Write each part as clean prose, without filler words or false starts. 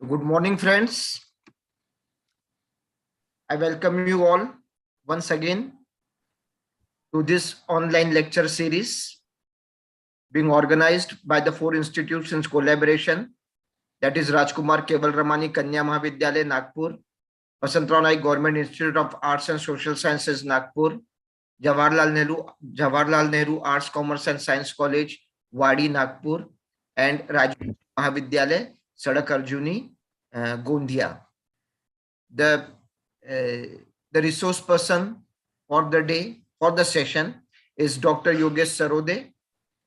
Good morning, friends. I welcome you all once again to this online lecture series being organized by the four institutions collaboration, that is Rajkumar Keval Ramani Kanya Mahavidyalaya Nagpur, Vasantrao Naik Government Institute of Arts and Social Sciences Nagpur, Jawaharlal Nehru Arts, Commerce and Science College, Wadi Nagpur, and Rajiv Mahavidyalaya Sadak Arjuni, Gondia. The the resource person for the day, for the session, is Dr. Yogesh Sarode,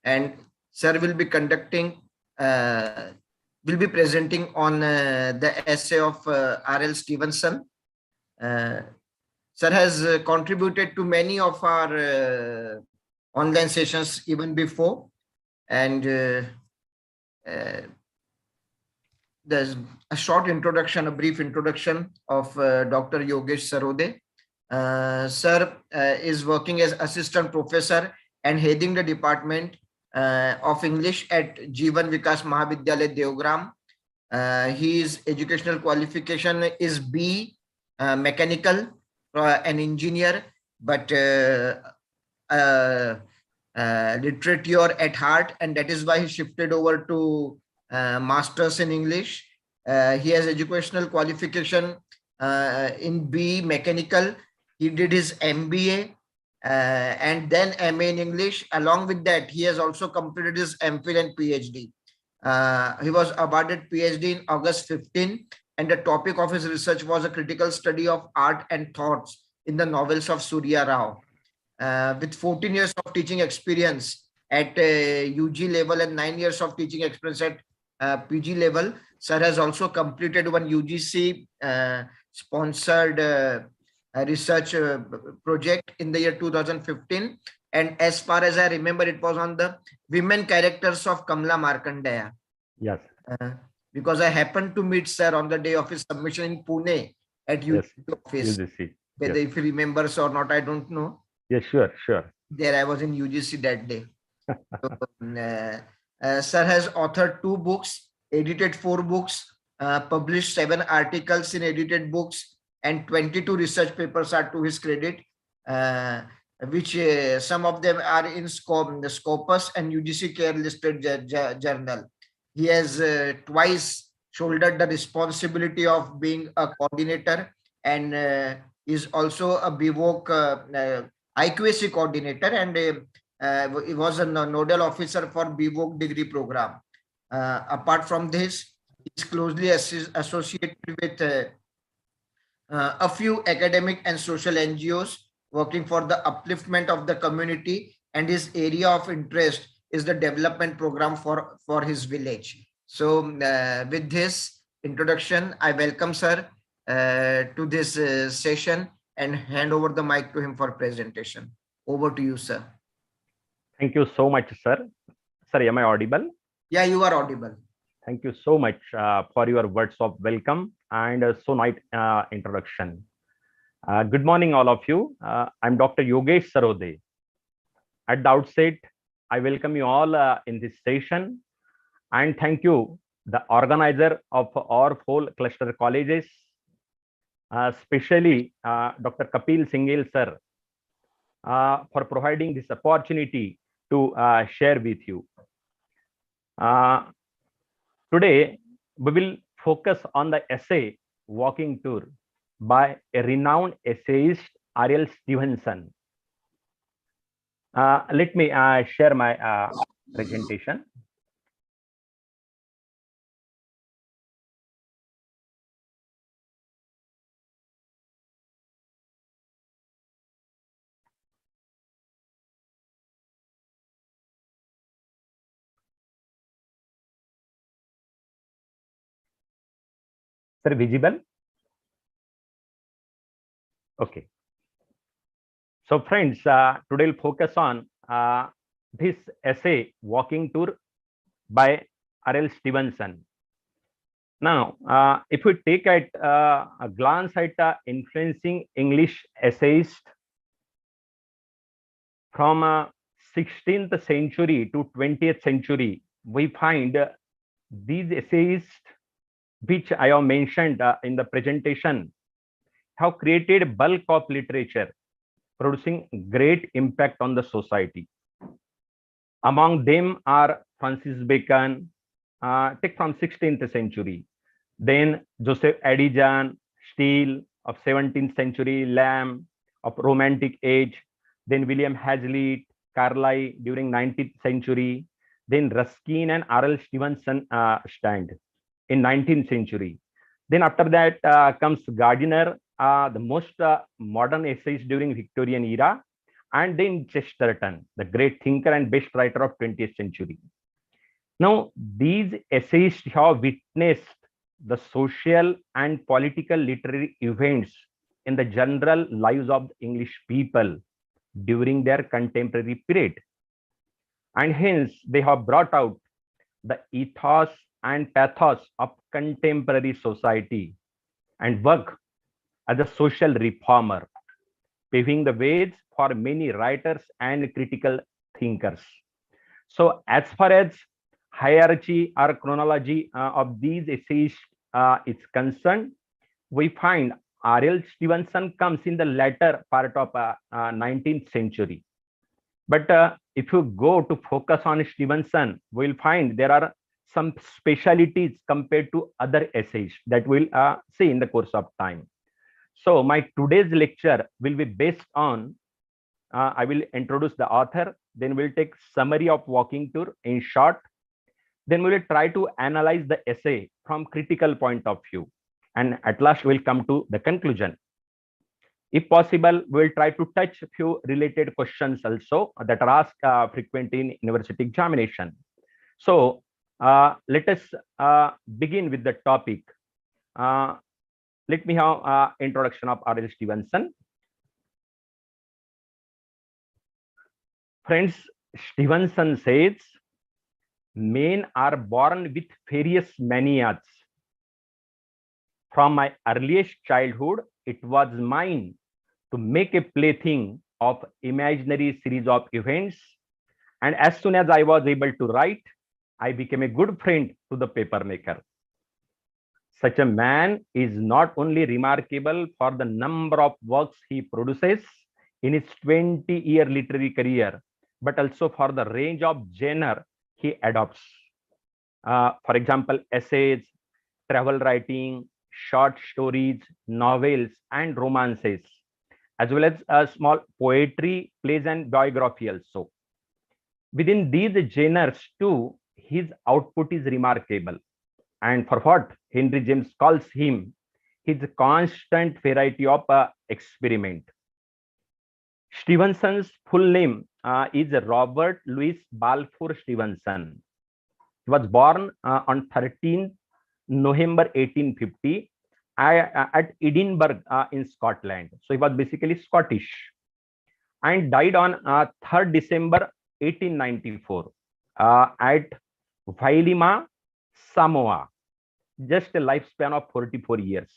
and sir will be conducting, will be presenting on the essay of R.L. Stevenson. Sir has contributed to many of our online sessions even before, and there's a short introduction, a brief introduction of Dr. Yogesh Sarode. Sir is working as assistant professor and heading the department of English at Jeevan Vikas Mahavidyalaya Devgram. His educational qualification is B, mechanical, an engineer, but literature at heart, and that is why he shifted over to masters in English. He has educational qualification in B, mechanical. He did his MBA and then MA in English. Along with that, he has also completed his MPhil and PhD. He was awarded PhD in August 15, and the topic of his research was a critical study of art and thoughts in the novels of Surya Rao. With 14 years of teaching experience at UG level and 9 years of teaching experience at PG level, sir has also completed one UGC sponsored research project in the year 2015. And as far as I remember, it was on the women characters of Kamla Markandeya. Yes. Because I happened to meet sir on the day of his submission in Pune at UGC office. UGC. Whether if he remembers or not, I don't know. Yes, sure. There I was in UGC that day. So, sir has authored 2 books, edited 4 books, published 7 articles in edited books, and 22 research papers are to his credit, which some of them are in the Scopus and UGC Care listed journal. He has twice shouldered the responsibility of being a coordinator, and is also a BVOC IQAC coordinator, and he was a nodal officer for BVOC degree program. Apart from this, he is closely associated with a few academic and social NGOs working for the upliftment of the community, and his area of interest is the development program for his village. So with this introduction, I welcome sir to this session and hand over the mic to him for presentation. Over to you, sir. Thank you so much, sir. Sir, am I audible? Yeah, you are audible. Thank you so much for your words of welcome and so nice introduction. Good morning, all of you. I'm Dr. Yogesh Sarode. At the outset, I welcome you all in this session, and thank you, the organizer of our 4 cluster colleges, especially Dr. Kapil Singhel sir, for providing this opportunity to share with you. Today, we will focus on the essay Walking Tour by a renowned essayist, R.L. Stevenson. Let me share my presentation. Sir, visible? Okay. So friends, today we'll focus on this essay, Walking Tour by R.L. Stevenson. Now, if we take a glance at influencing English essayist from 16th century to 20th century, we find these essayists which I have mentioned in the presentation, have created bulk of literature, producing great impact on the society. Among them are Francis Bacon, take from 16th century, then Joseph Addison, Steele of 17th century, Lamb of Romantic age, then William Hazlitt, Carlyle during 19th century, then Ruskin and R.L. Stevenson stand in 19th century. Then after that comes Gardiner, the most modern essays during Victorian era, and then Chesterton, the great thinker and best writer of 20th century. Now, these essayists have witnessed the social and political literary events in the general lives of the English people during their contemporary period. And hence, they have brought out the ethos and pathos of contemporary society and work as a social reformer, paving the ways for many writers and critical thinkers. So, as far as hierarchy or chronology of these essays is concerned, we find R.L. Stevenson comes in the latter part of 19th century. But if you go to focus on Stevenson, we'll find there are some specialities compared to other essays that we'll see in the course of time. So my today's lecture will be based on, I will introduce the author, then we'll take summary of walking tour in short, then we will try to analyze the essay from critical point of view, and at last we'll come to the conclusion. If possible, we'll try to touch a few related questions also that are asked frequently in university examination. So let us begin with the topic. Let me have introduction of R.L. Stevenson. Friends, Stevenson says, men are born with various manias. From my earliest childhood, it was mine to make a plaything of imaginary series of events. And as soon as I was able to write, I became a good friend to the papermaker. Such a man is not only remarkable for the number of works he produces in his 20-year literary career, but also for the range of genre he adopts. For example, essays, travel writing, short stories, novels, and romances, as well as small poetry, plays, and biography also. Within these genres too, his output is remarkable. And for what Henry James calls him, his constant variety of experiment. Stevenson's full name is Robert Louis Balfour Stevenson. He was born on 13th November 1850 at Edinburgh in Scotland. So he was basically Scottish, and died on 3rd December 1894 at Vailima, Samoa. Just a lifespan of 44 years.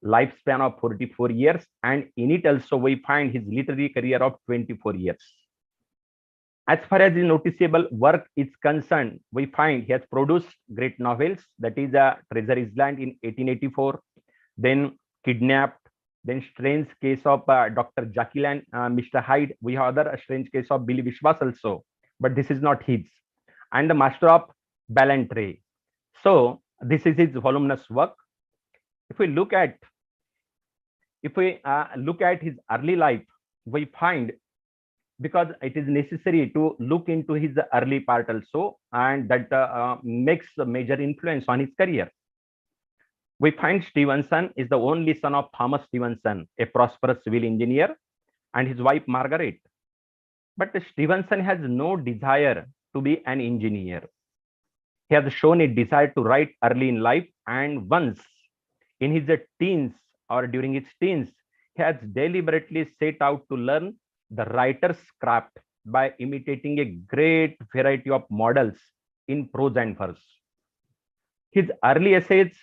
Lifespan of 44 years, and in it also we find his literary career of 24 years. As far as his noticeable work is concerned, we find he has produced great novels, that is Treasure Island in 1884, then Kidnapped, then Strange Case of Dr. Jekyll and Mr. Hyde. We have other Strange Case of Billy Vishwas also, but this is not his. And The Master of Ballantrae. So this is his voluminous work. If we look at his early life, we find, because it is necessary to look into his early part also, and that makes a major influence on his career. We find Stevenson is the only son of Thomas Stevenson, a prosperous civil engineer, and his wife Margaret. But Stevenson has no desire to be an engineer. He has shown a desire to write early in life, and once in his teens or during his teens, he has deliberately set out to learn the writer's craft by imitating a great variety of models in prose and verse. His early essays,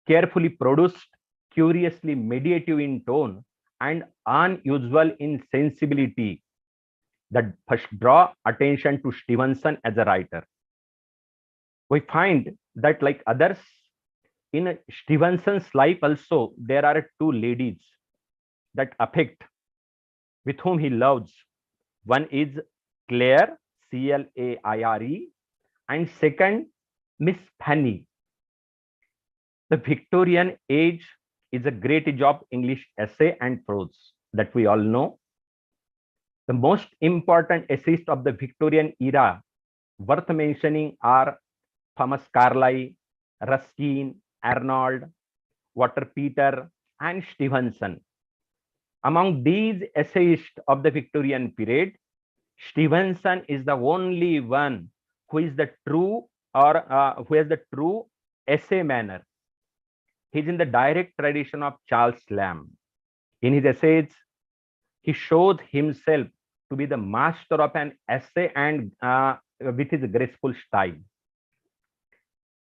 carefully produced, curiously meditative in tone, and unusual in sensibility, that first draw attention to Stevenson as a writer. We find that, like others, In Stevenson's life also, there are two ladies that affect with whom he loves. One is Claire, Claire, and second, Miss Fanny. The Victorian age is a great age of English essay and prose that we all know. The most important essayists of the Victorian era worth mentioning are Thomas Carlyle, Ruskin, Arnold, Walter Peter, and Stevenson. Among these essayists of the Victorian period, Stevenson is the only one who is the true who has the true essay manner. He is in the direct tradition of Charles Lamb. In his essays, he showed himself to be the master of an essay and with his graceful style.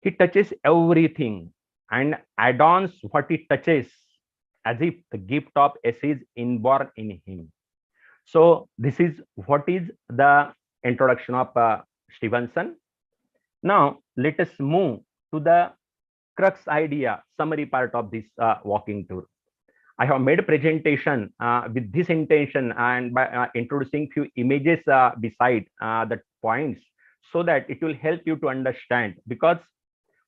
He touches everything and adorns what he touches as if the gift of essay is inborn in him. So this is what is the introduction of Stevenson. Now let us move to the crux idea, summary part of this walking tour. I have made a presentation with this intention and by introducing few images beside the points so that it will help you to understand, because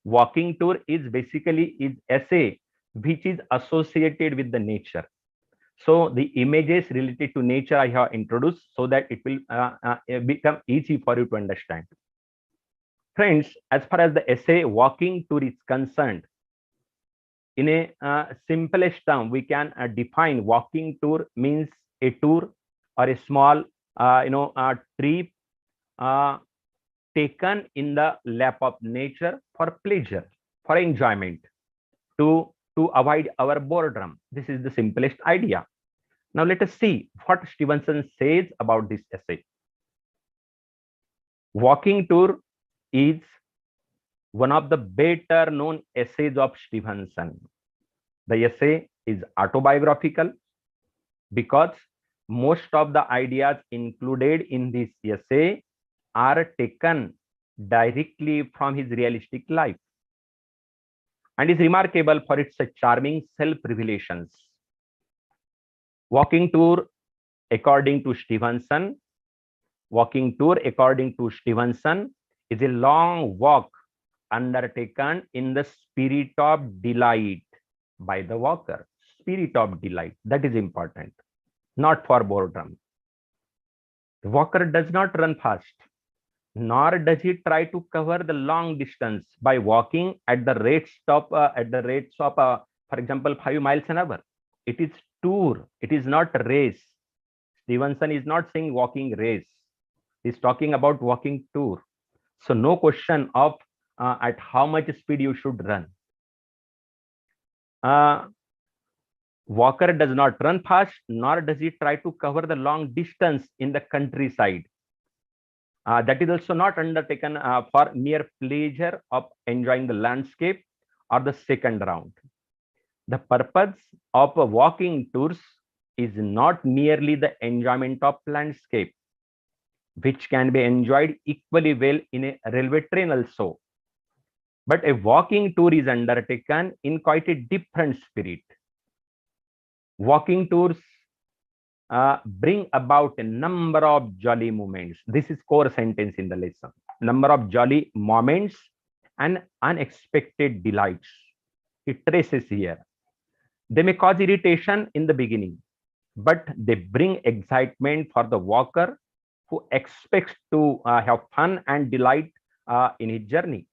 walking tour is basically is essay which is associated with the nature. So the images related to nature I have introduced so that it will become easy for you to understand. Friends, as far as the essay walking tour is concerned, in a simplest term, we can define walking tour means a tour or a small, trip taken in the lap of nature for pleasure, for enjoyment, to avoid our boredom. This is the simplest idea. Now let us see what Stevenson says about this essay. Walking tour is one of the better known essays of Stevenson. The essay is autobiographical because most of the ideas included in this essay are taken directly from his realistic life and is remarkable for its charming self-revelations. Walking tour, according to Stevenson, is a long walk undertaken in the spirit of delight by the walker. Spirit of delight, that is important, not for boredom. The walker does not run fast, nor does he try to cover the long distance by walking at the rates of, for example, 5 miles an hour. It is tour, it is not race. Stevenson is not saying walking race. He's talking about walking tour. So no question of at how much speed you should run. Walker does not run fast, nor does he try to cover the long distance in the countryside. That is also not undertaken for mere pleasure of enjoying the landscape or the second round. The purpose of walking tours is not merely the enjoyment of landscape, which can be enjoyed equally well in a railway train also. But a walking tour is undertaken in quite a different spirit. Walking tours bring about a number of jolly moments. This is core sentence in the lesson. Number of jolly moments and unexpected delights. It traces here. They may cause irritation in the beginning, but they bring excitement for the walker who expects to have fun and delight in his journey.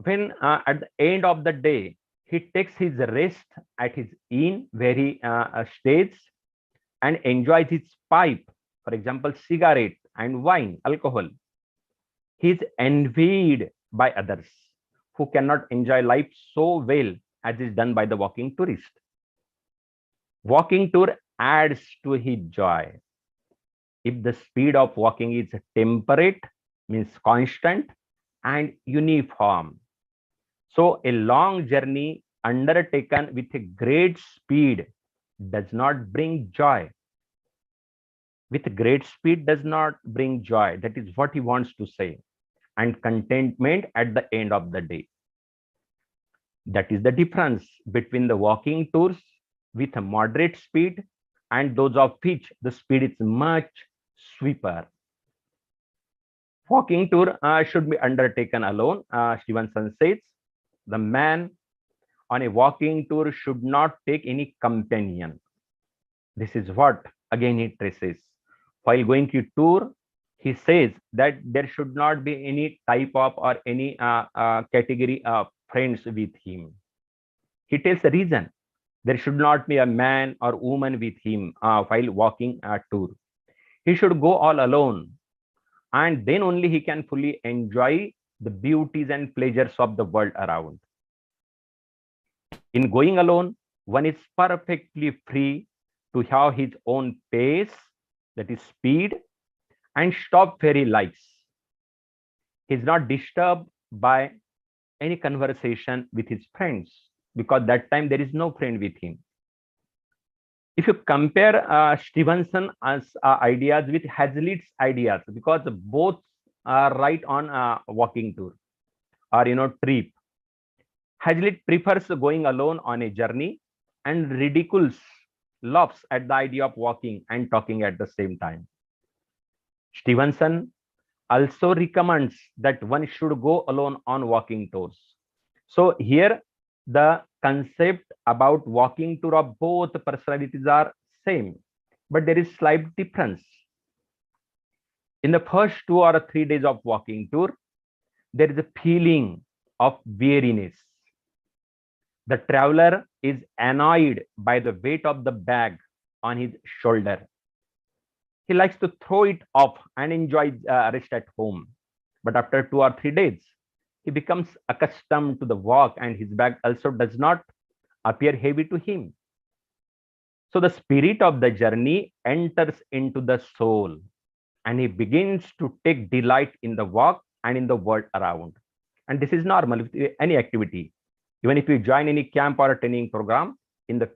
When at the end of the day, he takes his rest at his inn where he stays and enjoys his pipe, for example, cigarette and wine, alcohol. He is envied by others who cannot enjoy life so well as is done by the walking tourist. Walking tour adds to his joy. If the speed of walking is temperate, means constant and uniform. So a long journey undertaken with a great speed does not bring joy. With great speed does not bring joy. That is what he wants to say. And contentment at the end of the day. That is the difference between the walking tours with a moderate speed and those of which the speed is much sweeper. Walking tour should be undertaken alone. Stevenson says the man on a walking tour should not take any companion. This is what again he traces. While going to tour, he says that there should not be any type of or any category of friends with him. He tells the reason. There should not be a man or woman with him while walking a tour. He should go all alone, and then only he can fully enjoy the beauties and pleasures of the world around. In going alone, one is perfectly free to have his own pace, that is speed, and stop where he likes. He is not disturbed by any conversation with his friends because that time there is no friend with him. If you compare Stevenson ideas with Hazlitt's ideas, because both are right on a walking tour or trip, Hazlitt prefers going alone on a journey and ridicules, laughs at the idea of walking and talking at the same time. Stevenson also recommends that one should go alone on walking tours. So here the concept about walking tour of both personalities are same, but there is slight difference. In the first 2 or 3 days of walking tour, there is a feeling of weariness. The traveler is annoyed by the weight of the bag on his shoulder. He likes to throw it off and enjoy rest at home. But after 2 or 3 days, he becomes accustomed to the walk and his bag also does not appear heavy to him. So the spirit of the journey enters into the soul and he begins to take delight in the walk and in the world around. And this is normal with any activity. Even if you join any camp or a training program, in the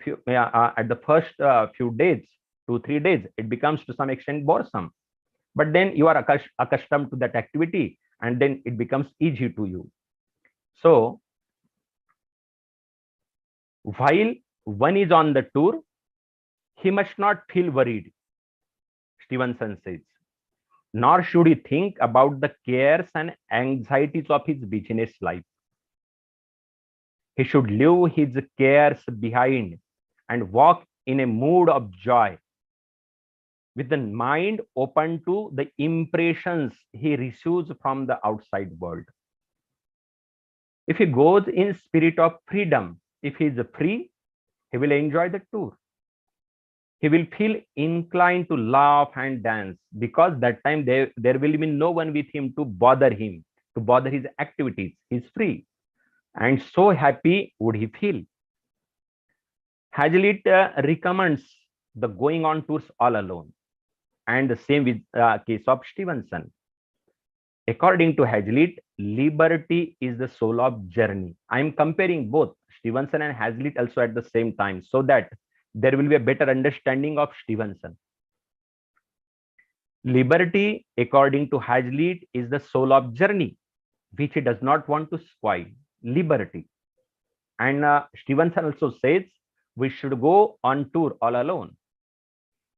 at the first few days, 2 3 days, it becomes to some extent boresome. But then you are accustomed to that activity and then it becomes easy to you. So while one is on the tour, he must not feel worried, Stevenson says, nor should he think about the cares and anxieties of his business life. He should leave his cares behind and walk in a mood of joy, with the mind open to the impressions he receives from the outside world. If he goes in spirit of freedom, if he is free, he will enjoy the tour. He will feel inclined to laugh and dance because that time there will be no one with him to bother his activities. He's free. And so happy would he feel. Hazlitt recommends the going on tours all alone. And the same with case of Stevenson. According to Hazlitt, liberty is the soul of journey. I am comparing both Stevenson and Hazlitt also at the same time so that there will be a better understanding of Stevenson. Liberty, according to Hazlitt, is the soul of journey, which he does not want to spoil. Liberty. And Stevenson also says we should go on tour all alone.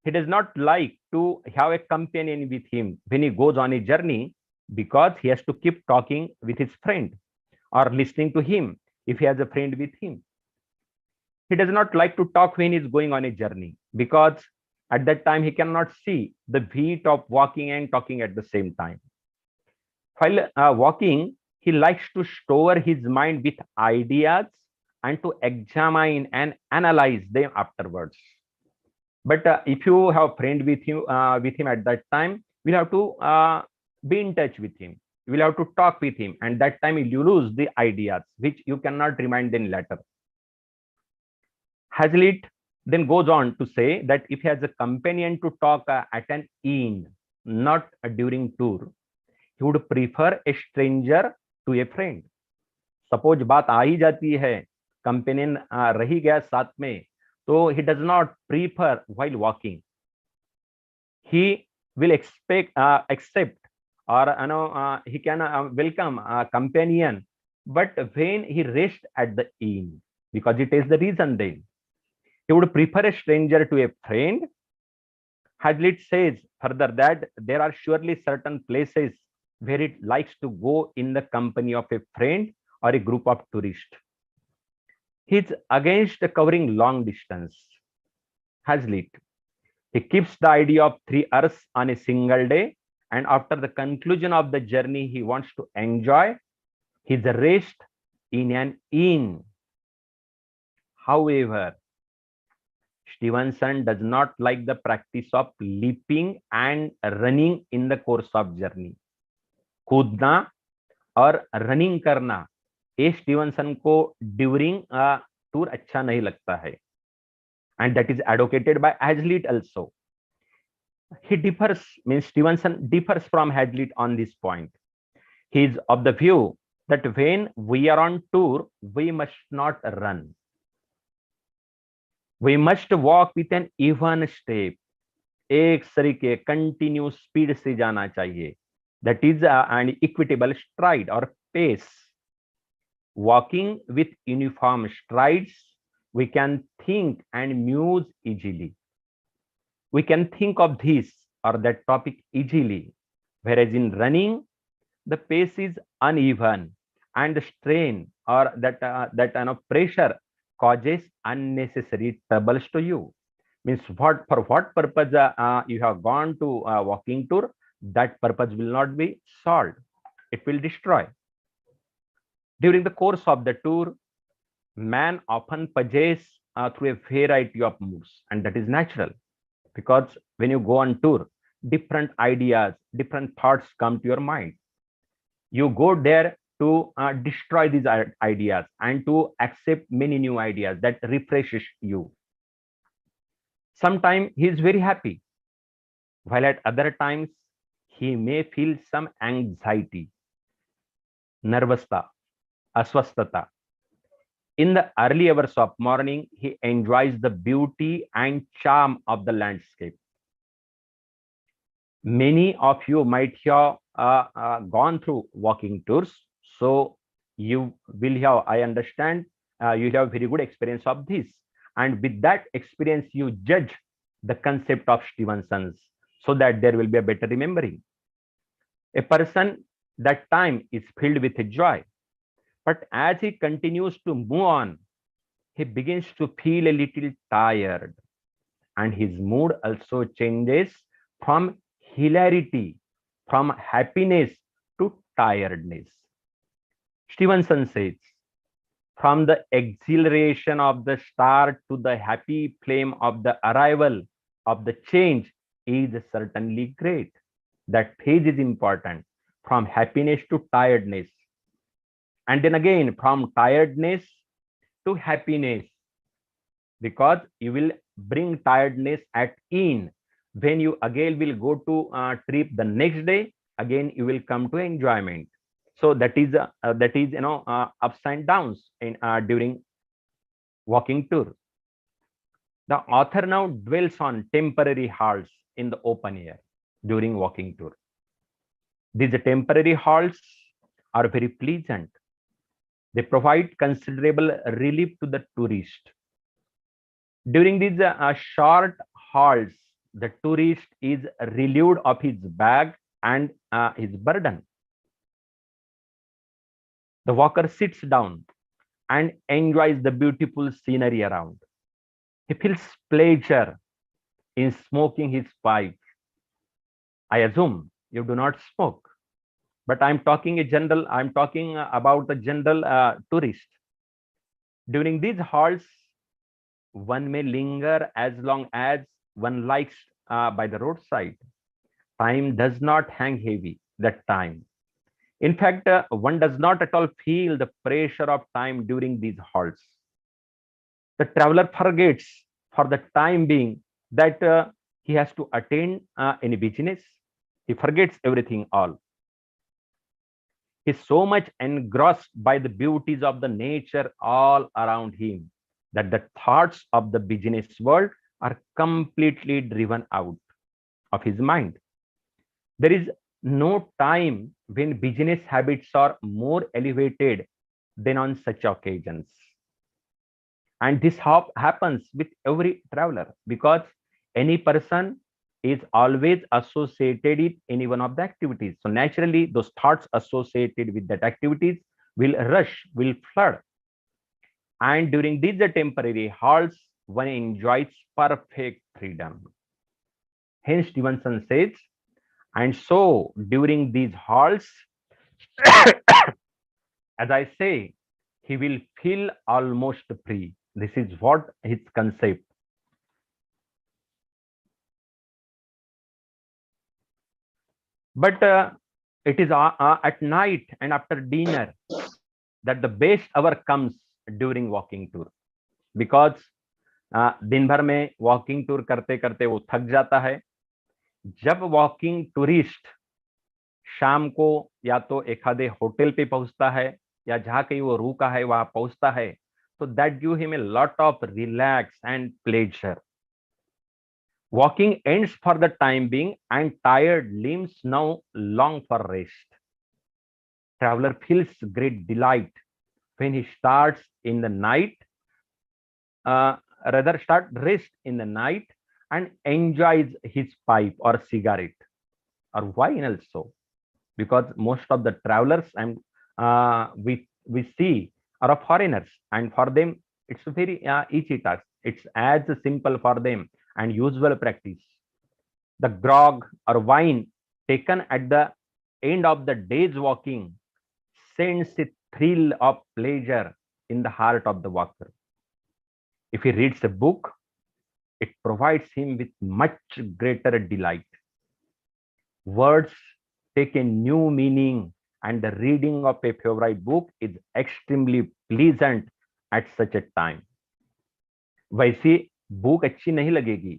He does not like to have a companion with him when he goes on a journey because he has to keep talking with his friend or listening to him if he has a friend with him. He does not like to talk when he is going on a journey because at that time he cannot see the heat of walking and talking at the same time. While walking, he likes to store his mind with ideas and to examine and analyze them afterwards. But if you have a friend with him at that time, we'll have to be in touch with him. We'll have to talk with him, and that time you lose the ideas which you cannot remind them later. Hazlitt then goes on to say that if he has a companion to talk at an inn, not during tour, he would prefer a stranger to a friend. Suppose बात आ ही जाती है, companion रही गया साथ में, so he does not prefer while walking. He will accept or he can welcome a companion But when he rests at the inn, because he tells the reason then, he would prefer a stranger to a friend. Hazlitt says further that there are surely certain places where it likes to go in the company of a friend or a group of tourists. He's against covering long distance. Hazlitt. He keeps the idea of 3 hours on a single day, and after the conclusion of the journey, he wants to enjoy his rest in an inn. However, Stevenson does not like the practice of leaping and running in the course of journey. कूदना और running करना ये Stevenson को during tour अच्छा नहीं लगता है, and that is advocated by Hazlitt also. He differs, means Stevenson differs from Hazlitt on this point. He is of the view that when we are on tour, we must not run. We must walk with an even step. एक तरीके continue speed से जाना चाहिए. That is an equitable stride or pace. Walking with uniform strides, we can think and muse easily. We can think of this or that topic easily. Whereas in running, the pace is uneven and the strain or that pressure causes unnecessary troubles to you. Means what, for what purpose you have gone to a walking tour, that purpose will not be solved. It will destroy. During the course of the tour, man often passes through a variety of moods, and that is natural, because when you go on tour, different ideas, different thoughts come to your mind. You go there to destroy these ideas and to accept many new ideas that refreshes you. Sometimes he is very happy, while at other times he may feel some anxiety, nervousness, aswasthata. In the early hours of morning, he enjoys the beauty and charm of the landscape. Many of you might have gone through walking tours, so you will have, I understand, you have very good experience of this. And with that experience, you judge the concept of Stevenson's, so that there will be a better remembering. A person that time is filled with joy, but as he continues to move on, he begins to feel a little tired, and his mood also changes from hilarity, from happiness to tiredness. Stevenson says, from the exhilaration of the start to the happy flame of the arrival of the change is certainly great. That phase is important, from happiness to tiredness. And then again, from tiredness to happiness, because you will bring tiredness at in. When you again will go to trip the next day, again you will come to enjoyment. So that is ups and downs in during walking tour. The author now dwells on temporary halts in the open air during walking tour. These temporary halts are very pleasant. They provide considerable relief to the tourist. During these short halts, the tourist is relieved of his bag and his burden. The walker sits down and enjoys the beautiful scenery around. He feels pleasure in smoking his pipe. I assume you do not smoke, but I'm talking about the general tourist. During these halts, one may linger as long as one likes by the roadside. Time does not hang heavy that time. In fact, one does not at all feel the pressure of time during these halts. The traveler forgets for the time being that he has to attend any business. He forgets everything all. He's so much engrossed by the beauties of the nature all around him that the thoughts of the business world are completely driven out of his mind. There is no time when business habits are more elevated than on such occasions. And this happens with every traveler, because any person is always associated with any one of the activities. So naturally, those thoughts associated with that activities will rush, will flood. And during these temporary halts, one enjoys perfect freedom. Hence, Stevenson says, and so during these halts, as I say, he will feel almost free. This is what his concept. But it is at night and after dinner that the best hour comes during walking tour, because दिन भर में walking tour करते करते वो थक जाता है. जब वॉकिंग टूरिस्ट शाम को या तो एखादे होटल पे पहुंचता है या जहां कहीं वो रुका है वहां पहुंचता है, तो that give him a lot of relax and pleasure. Walking ends for the time being, and tired limbs now long for rest. Traveler feels great delight when he starts in the night, rather start rest in the night and enjoys his pipe or cigarette or wine also, because most of the travelers and we see are foreigners, and for them it's very easy task. It's as simple for them and usual practice. The grog or wine taken at the end of the day's walking sends a thrill of pleasure in the heart of the walker. If he reads a book, it provides him with much greater delight. Words take a new meaning, and the reading of a favorite book is extremely pleasant at such a time. वैसी book अच्छी नहीं लगेगी,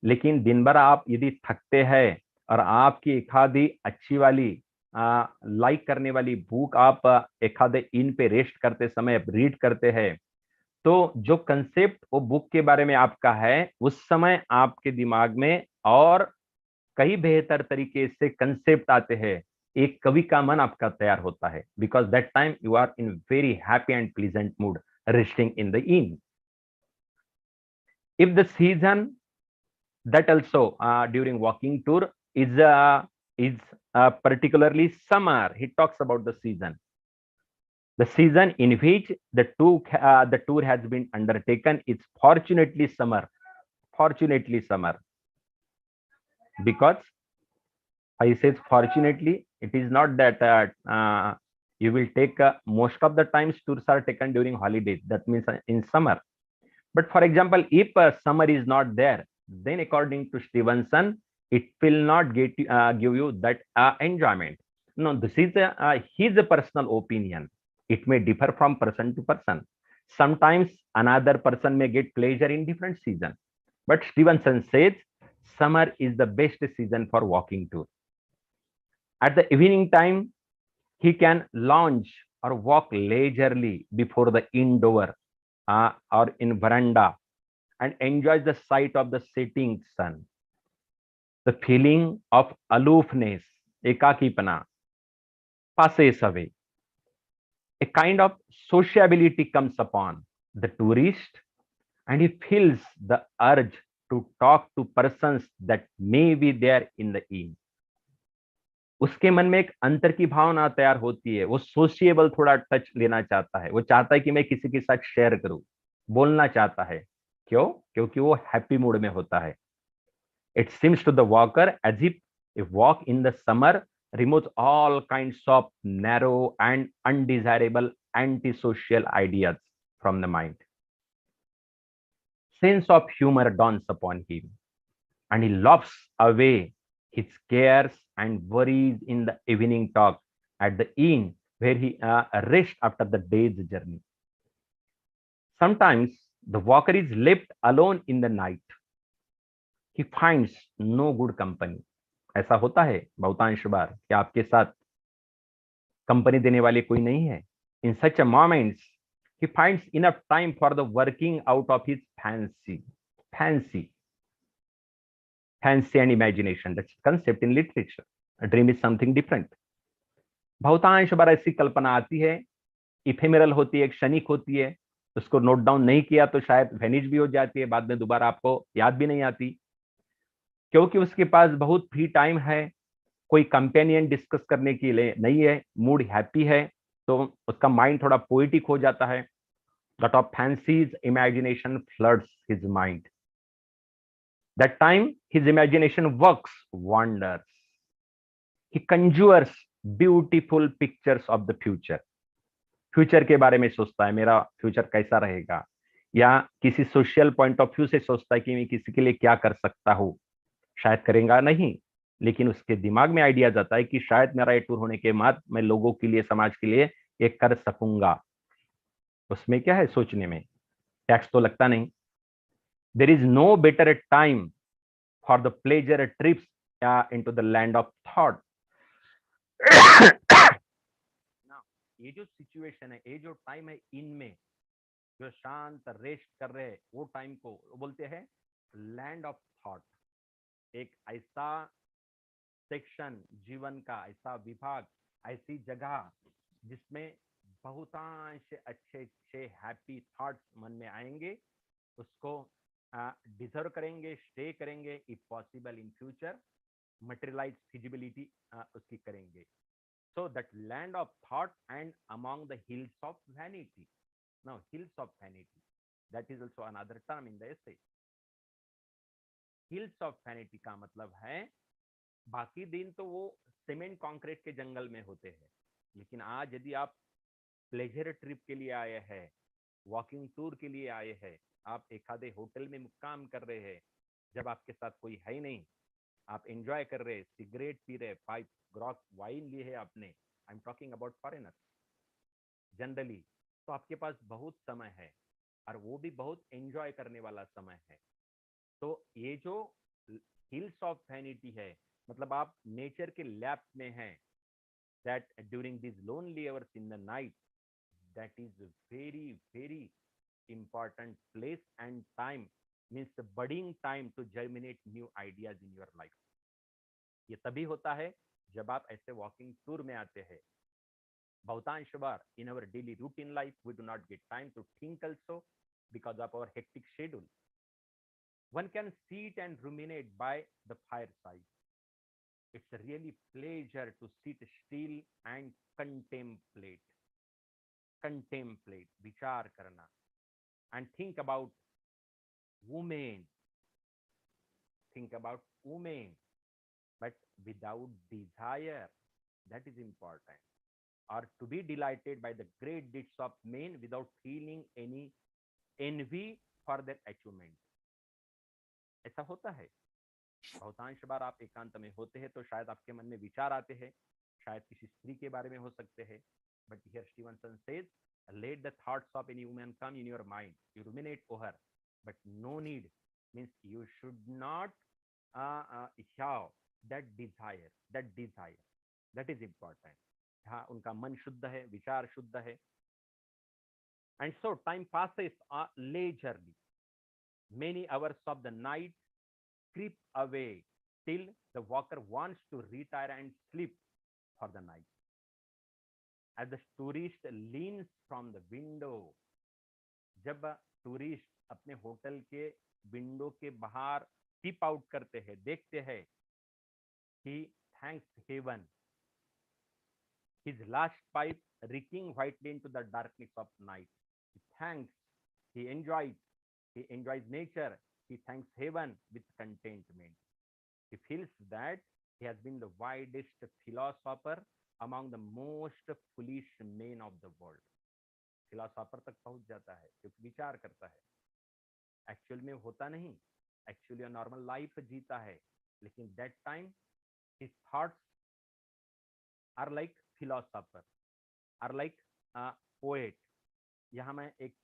लेकिन दिन भर आप यदि थकते हैं और आपकी एक आधी अच्छी वाली लाइक करने वाली बुक आप एक आधे इन पे रेस्ट करते समय रीड करते हैं, तो जो कंसेप्ट वो बुक के बारे में आपका है, उस समय आपके दिमाग में और कई बेहतर तरीके से कंसेप्ट आते हैं. एक कवि का मन आपका तैयार होता है, because that time you are in very happy and pleasant mood resting in the inn. If the season, that also during walking tour is particularly summer, he talks about the season in which the tour has been undertaken is fortunately summer, because I says fortunately, it is not that you will take most of the times tours are taken during holidays, that means in summer. But for example, if summer is not there, then according to Stevenson, it will not give you that enjoyment. No, this is his personal opinion. It may differ from person to person. Sometimes another person may get pleasure in different season. But Stevenson says summer is the best season for walking tour. At the evening time, he can lounge or walk leisurely before the indoor or in veranda and enjoys the sight of the setting sun. The feeling of aloofness, ekakipana, passes away. A kind of sociability comes upon the tourist, and he feels the urge to talk to persons that may be there in the inn. उसके मन में एक अंतर की भावना तैयार होती है, वो सोशिएबल थोड़ा टच लेना चाहता है, वो चाहता है कि मैं किसी के साथ शेयर करूं, बोलना चाहता है. क्यों? क्योंकि वो हैप्पी मूड में होता है. It seems to the walker as if a walk in the summer removes all kinds of narrow and undesirable antisocial ideas from the mind. Sense of humor dawns upon him, and he laughs away his cares and worries in the evening talk at the inn where he rests after the day's journey. Sometimes the walker is left alone in the night. He finds no good company. ऐसा होता है बहुतांश बार कि आपके साथ company देने वाले कोई नहीं है. In such a moments, he finds enough time for the working out of his fancy and imagination. That's concept in literature. A dream is something different. बहुतांश बार ऐसी कल्पना आती है इफेमेरल होती है, क्षणिक होती है, उसको नोट डाउन नहीं किया तो शायद वेनिश भी हो जाती है, बाद में दोबारा आपको याद भी नहीं आती, क्योंकि उसके पास बहुत फ्री टाइम है, कोई कंपेनियन डिस्कस करने के लिए नहीं है, मूड हैप्पी है, तो उसका माइंड थोड़ा पोइटिक हो जाता है. Lot of fancies imagination floods his mind. That time his imagination works wonders. He conjures beautiful pictures of the future. Future के बारे में सोचता है, मेरा फ्यूचर कैसा रहेगा, या किसी सोशल पॉइंट ऑफ व्यू से सोचता है कि मैं किसी के लिए क्या कर सकता हूं. शायद करेगा नहीं, लेकिन उसके दिमाग में आइडिया जाता है कि शायद मेरा ये टूर होने के बाद मैं लोगों के लिए, समाज के लिए ये कर सकूंगा. उसमें क्या है सोचने में, टैक्स तो लगता नहीं. There is no better time for the pleasure trips into the land of thought. ये जो सिचुएशन है, ये जो टाइम है, इनमें जो शांत रेस्ट कर रहे हैं, वो टाइम को बोलते हैं लैंड ऑफ थॉट. एक ऐसा सेक्शन जीवन का, ऐसा विभाग, ऐसी जगह जिसमें बहुतांश अच्छे अच्छे हैप्पी थॉट्स मन में आएंगे, उसको डिजर्व करेंगे, स्टे करेंगे, if possible in future materialise feasibility उसकी करेंगे. So that land of thought and among the hills of vanity. Now, hills of vanity. That is also another term in the essay. Hills of vanity का मतलब है, बाकी दिन तो वो cement concrete के जंगल में होते हैं, लेकिन आज यदि आप प्लेजर ट्रिप के लिए आए हैं, वॉकिंग टूर के लिए आए हैं, आप एक आधे होटल में मुक्काम कर रहे हैं, जब आपके साथ कोई है ही नहीं, आप एंजॉय कर रहे, सिगरेट पी रहे, 5 ग्रॉक वाइन लिए है आपने, I am talking about foreigners generally, तो आपके पास बहुत समय है, और वो भी बहुत एंजॉय करने वाला समय है. तो ये जो हिल्स ऑफ वैनिटी है, मतलब आप नेचर के लैप में हैं, that during this lonely hours in the night, that is very very important place and time, means the budding time to germinate new ideas in your life. ये तभी होता है जब आप ऐसे वॉकिंग टूर में आते हैं. बहुतांश बार in our daily routine life we do not get time to think also because of our hectic schedule. One can sit and ruminate by the fireside. It's a really pleasure to sit still and contemplate, विचार करना, and think about women, but without desire. That is important. Or to be delighted by the great deeds of men without feeling any envy for their achievement. ऐसा होता है. बहुतांश बार आप एकांत में होते हैं तो शायद आपके मन में विचार आते हैं, शायद किसी स्त्री के बारे में हो सकते हैं. But here Stevenson says, let the thoughts of any woman come in your mind, you ruminate over her, but no need, means you should not have that is important. हाँ, उनका मन शुद्ध है, विचार शुद्ध है. And so time passes leisurely. Many hours of the night creep away till the walker wants to retire and sleep for the night. As the tourist leans from the window, जब tourist अपने hotel के window के बाहर tip out करते हैं, देखते हैं, he thanks heaven, his last pipe reeking whitely into the darkness of night. He thanks, he enjoys nature, he thanks heaven with contentment. He feels that he has been the widest philosopher among the most foolish men of the world. Philosopher तक पहुंच जाता है क्योंकि विचार करता है. Actual में होता नहीं, एक्चुअली नॉर्मल लाइफ जीता है, लेकिन that time his thoughts are like philosopher, are like poet. यहाँ मैं एक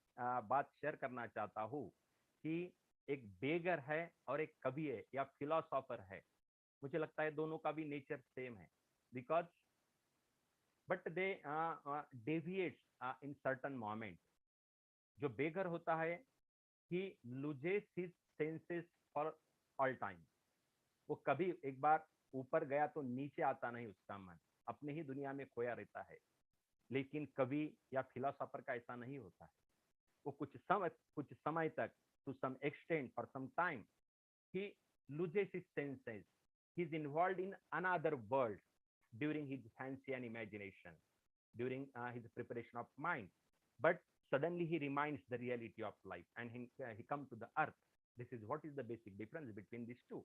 बात शेयर करना चाहता हूँ कि एक बेगर है और एक कवि है या फिलोसोफर है. मुझे लगता है दोनों का भी नेचर सेम है, because but they deviates in certain moment. जो बेगर होता है, ही loses his senses for all time. वो कभी एक बार ऊपर गया तो नीचे आता नहीं, उसका मन अपने ही दुनिया में खोया रहता है. लेकिन कवि या फिलोसोफर का ऐसा नहीं होता है। वो कुछ समय तक, to some extent, for some time, he loses his senses. He's involved in another world during his fancy and imagination, during his preparation of mind. But suddenly he reminds the reality of life, and he comes to the earth. This is what is the basic difference between these two.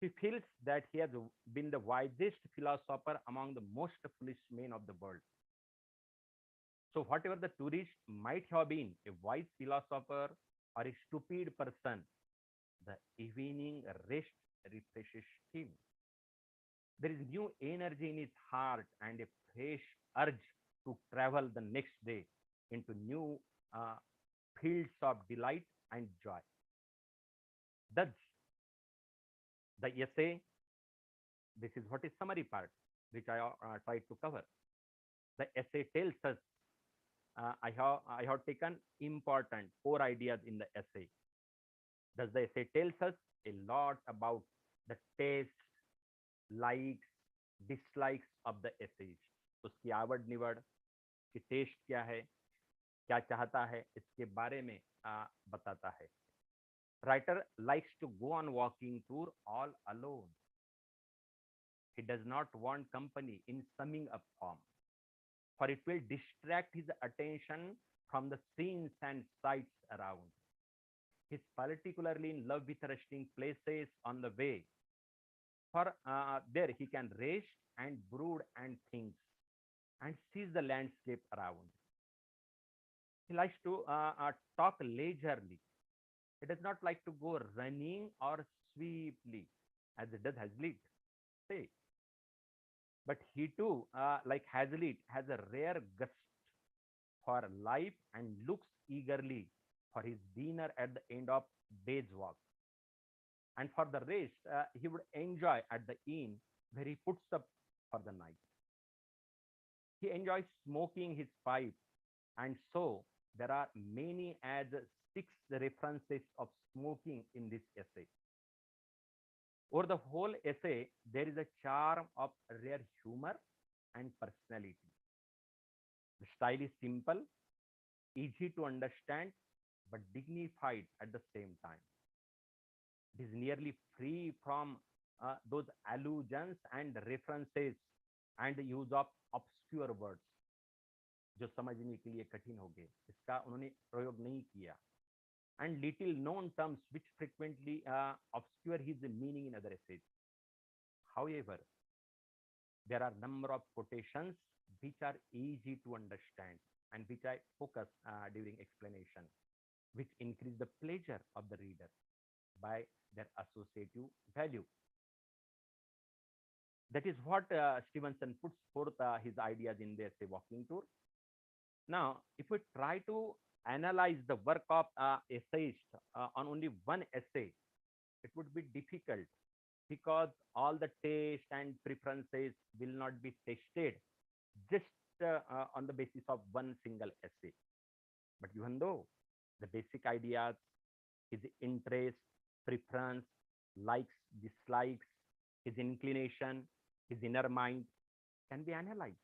He feels that he has been the wisest philosopher among the most foolish men of the world. So whatever the tourist might have been, a wise philosopher or a stupid person, the evening rest refreshes him. There is new energy in his heart and a fresh urge to travel the next day into new uh, fields of delight and joy. Thus, the essay, this is what is summary part, which I tried to cover. The essay tells us, I have taken important 4 ideas in the essay. Thus, the essay tells us a lot about the taste, likes, dislikes of the essays. उसकी आवड निवड, उसकी test क्या है, क्या चाहता है, इसके बारे में बताता है. Writer likes to go on walking tour all alone. He does not want company in summing up form, for it will distract his attention from the scenes and sights around. He is particularly in love with resting places on the way, for there he can rest and brood and think and sees the landscape around. He likes to talk leisurely. He does not like to go running or swiftly, as it does Hazlitt say. But he too, like Hazlitt, has a rare gust for life and looks eagerly for his dinner at the end of day's walk. And for the rest, he would enjoy at the inn where he puts up for the night. He enjoys smoking his pipe, and so there are many as 6 references of smoking in this essay. Over the whole essay, there is a charm of rare humor and personality. The style is simple, easy to understand, but dignified at the same time. It is nearly free from those allusions and references and the use of obscure words जो समझने के लिए कठिन हो गए. इसका उन्होंने प्रयोग नहीं किया. And little known terms which frequently obscure his meaning in other essays. However, there are number of quotations which are easy to understand and which I focus during explanation, which increase the pleasure of the reader by their associative value. That is what Stevenson puts forth his ideas in the essay Walking Tour. Now, if we try to analyze the work of essayist on only one essay, it would be difficult because all the taste and preferences will not be tested just on the basis of one single essay. But even though the basic ideas, his interest, preference, likes, dislikes, his inclination, his inner mind can be analyzed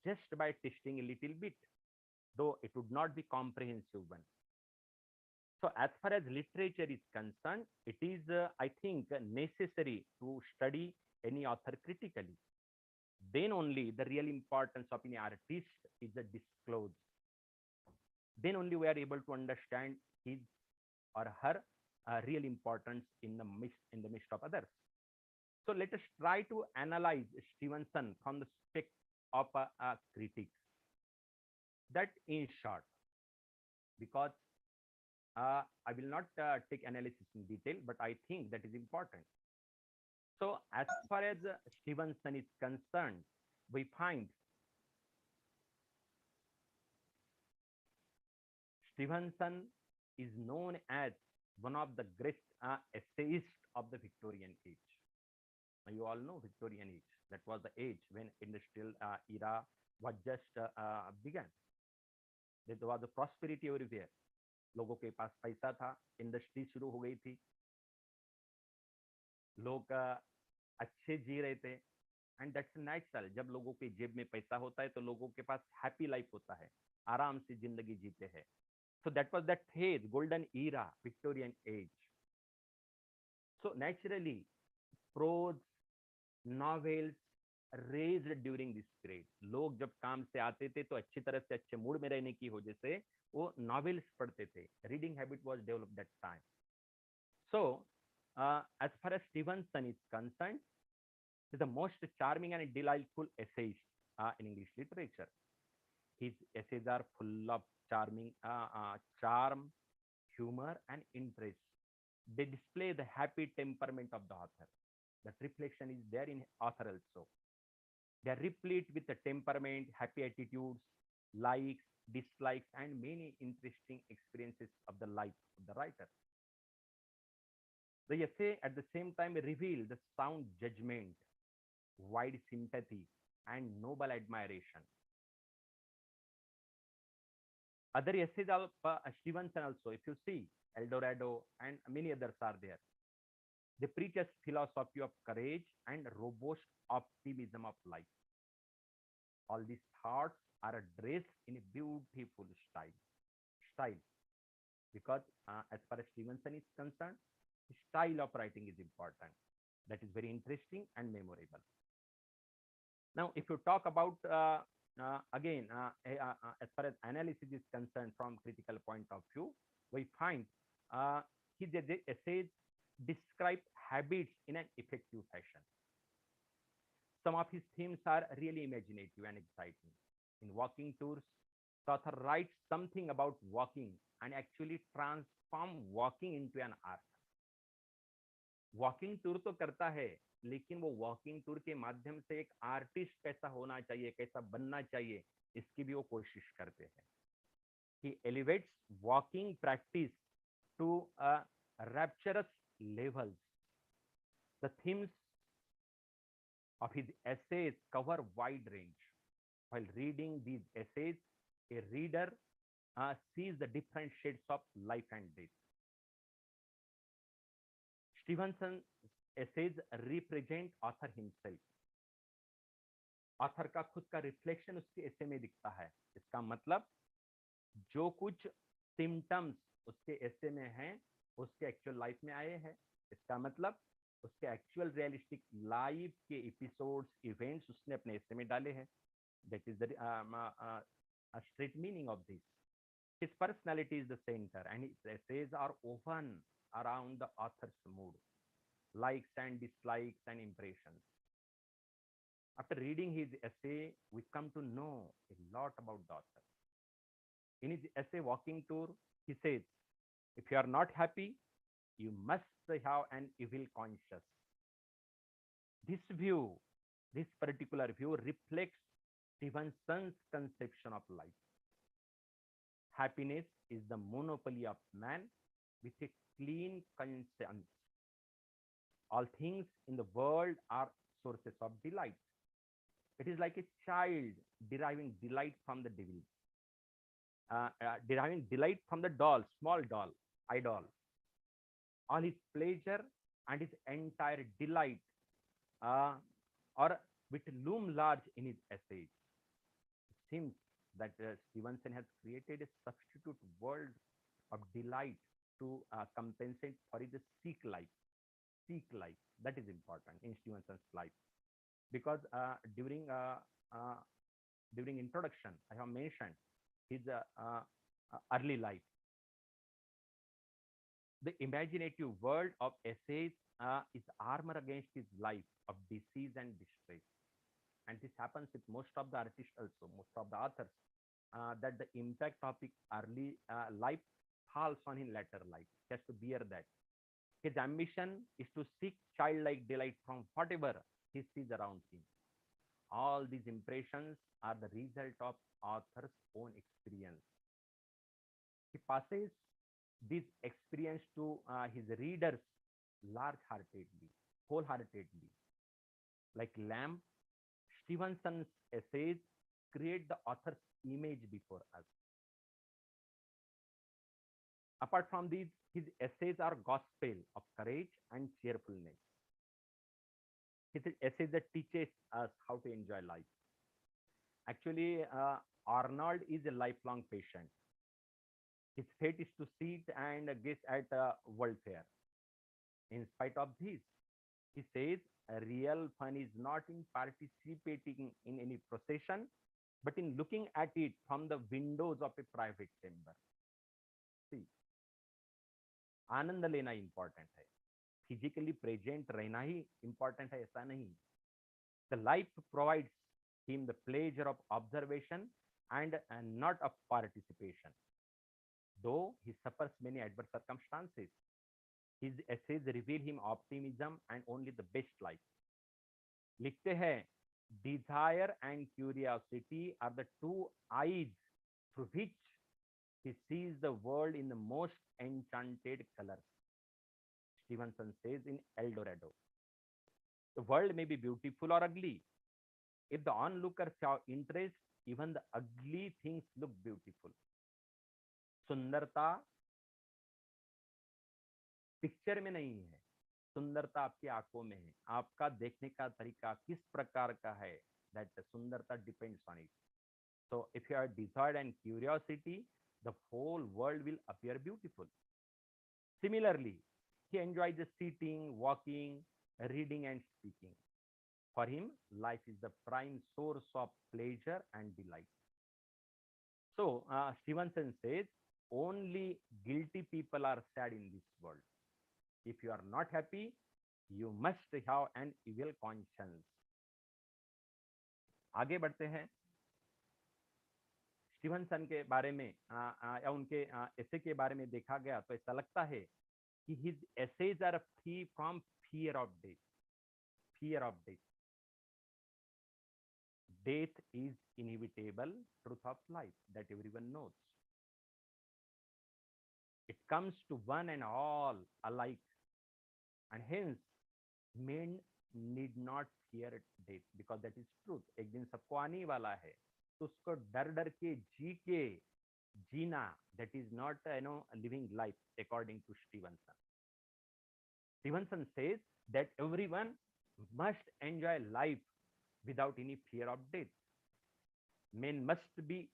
just by testing a little bit, though it would not be comprehensive one. So as far as literature is concerned, it is, I think, necessary to study any author critically. Then only the real importance of any artist is disclosed. Then only we are able to understand his or her real importance in the midst of others. So let us try to analyze Stevenson from the perspective of critics. That in short, because I will not take analysis in detail, but I think that is important. So as far as Stevenson is concerned, we find Stevenson is known as one of the great essayists of the Victorian age. Now, you all know Victorian age. That was the age when industrial era was just began. There was a prosperity everywhere. लोगों के पास पैसा था, industry शुरू हो गई थी, लोग अच्छे जी रहे थे, एंड दैट्स नेचुरल. जब लोगों के जेब में पैसा होता है तो लोगों के पास हैप्पी लाइफ होता है, आराम से जिंदगी जीते हैं. So that was that phase, golden era, Victorian age. So naturally, prose, novels raised during this period. लोग जब काम से आते थे तो अच्छी तरह से अच्छे मूड में रहने की वजह से वो नॉवेल्स पढ़ते थे. Reading habit was developed that time. So as far as Stevenson is concerned, is the most charming and delightful essays in English literature. His essays are full of charm, humor, and interest. They display the happy temperament of the author. That reflection is there in author also. They are replete with the temperament, happy attitudes, likes, dislikes, and many interesting experiences of the life of the writer. The essay at the same time reveal the sound judgment, wide sympathy, and noble admiration. Other essays of Stevenson also, if you see, El Dorado and many others are there. They preach a philosophy of courage and robust optimism of life. All these thoughts are addressed in a beautiful style, because as far as Stevenson is concerned, the style of writing is important. That is very interesting and memorable. Now, if you talk about again, as far as analysis is concerned from critical point of view, we find his essays describe habits in an effective fashion. Some of his themes are really imaginative and exciting. In Walking Tours, the author writes something about walking and actually transform walking into an art. Walking tour तो करता है, लेकिन वो walking tour के माध्यम से एक artist कैसा होना चाहिए, कैसा बनना चाहिए, इसकी भी वो कोशिश करते हैं. He elevates walking practice to a rapturous levels. The themes of his essays cover wide range. While reading these essays, a reader sees the different shades of life and death. Stevenson essays represent author himself. Author का खुद का reflection उसके एसे में दिखता है. इसका मतलब जो कुछ सिम्टम्स उसके एसे में हैं उसके एक्चुअल लाइफ में आए हैं. इसका मतलब उसके एक्चुअल रियलिस्टिक लाइफ के एपिसोड्स, इवेंट्स उसने अपने एसे में डाले हैं. That is the straight meaning of this. His personality is the center, and his essays are often around the author's mood, likes and dislikes and impressions. After reading his essay, we come to know a lot about the author. In his essay, Walking Tour, he says, if you are not happy, you must have an evil conscience. This particular view reflects Stevenson's conception of life. Happiness is the monopoly of man with a clean conscience. All things in the world are sources of delight. It is like a child deriving delight from the devil, deriving delight from the doll, small doll, idol. All his pleasure and his entire delight are which loom large in his essays. It seems that Stevenson has created a substitute world of delight to compensate for his seek life. Seek life, that is important in Stevenson's life, because during introduction I have mentioned his early life. The imaginative world of essays is armor against his life of disease and distress. And this happens with most of the artists also, most of the authors, that the impact of his early life falls on his later life. He has to bear that. His ambition is to seek childlike delight from whatever he sees around him. All these impressions are the result of author's own experience. He passes this experience to his readers large-heartedly, wholeheartedly. Like Lamb, Stevenson's essays create the author's image before us. Apart from these, his essays are gospel of courage and cheerfulness. His essays that teaches us how to enjoy life. Actually, Arnold is a lifelong patient. His fate is to sit and gaze at a world fair. In spite of this, he says real fun is not in participating in any procession, but in looking at it from the windows of a private chamber. See, आनंद लेना important है, physically present रहना ही important है ऐसा नहीं. The life provides him the pleasure of observation and not of participation. Though he suffers many adverse circumstances, his essays reveal him optimism and only the best life. लिखते हैं, desire and curiosity are the two eyes through which he sees the world in the most enchanted colors. Stevenson says in El Dorado. The world may be beautiful or ugly. If the onlooker show interest, even the ugly things look beautiful. सुंदरता picture में नहीं है, सुंदरता आपकी आंखों में है. आपका देखने का तरीका किस प्रकार का है, that सुंदरता depends on it. So if you are desire and curiosity, the whole world will appear beautiful. Similarly, he enjoys the sitting, walking, reading and speaking. For him, life is the prime source of pleasure and delight. So Stevenson says, only guilty people are sad in this world. If you are not happy, you must have an evil conscience. आगे बढ़ते हैं. Stevenson के बारे में या उनके एसे के बारे में देखा गया तो ऐसा लगता है कि his essays are free from fear of death. Fear of death. Death is inevitable truth of life that everyone knows. It comes to one and all alike, and hence men need not fear death because that is truth. एक दिन सबको आने ही वाला है, तो उसको डर डर के जी के जीना, that is not living life according to Stevenson. Stevenson says that everyone must enjoy life without any fear of death. Men must be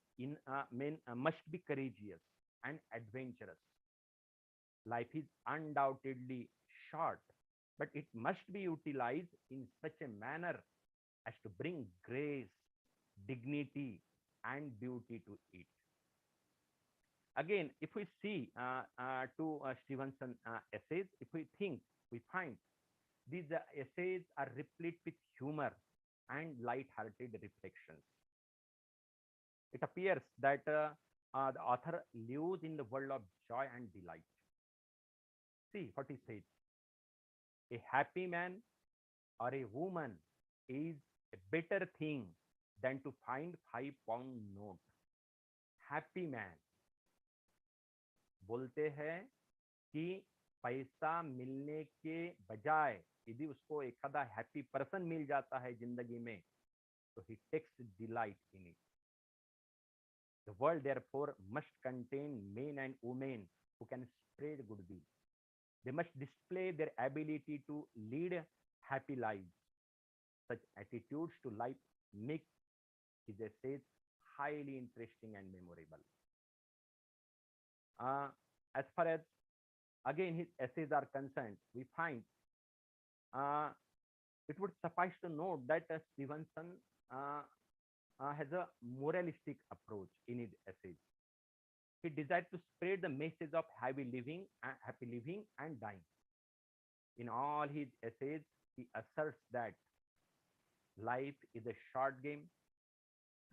courageous and adventurous. Life is undoubtedly short, but it must be utilized in such a manner as to bring grace, dignity, and beauty to it. Again, if we see to Stevenson essays, if we think, we find these essays are replete with humor and light-hearted reflections. It appears that the author lives in the world of joy and delight. See what he says. A happy man or a woman is a better thing than to find £5 note. Happy man. बोलते हैं कि पैसा मिलने के बजाय यदि उसको एक आधा हैप्पी पर्सन मिल जाता है जिंदगी में, तो he takes delight in it. The world therefore must contain men and women who can spread goodwill. They must display their ability to lead happy lives. Such attitudes to life make his essays highly interesting and memorable. As far as again his essays are concerned, we find it would suffice to note that Stevenson has a moralistic approach in his essays. He desired to spread the message of happy living and dying. In all his essays, he asserts that life is a short game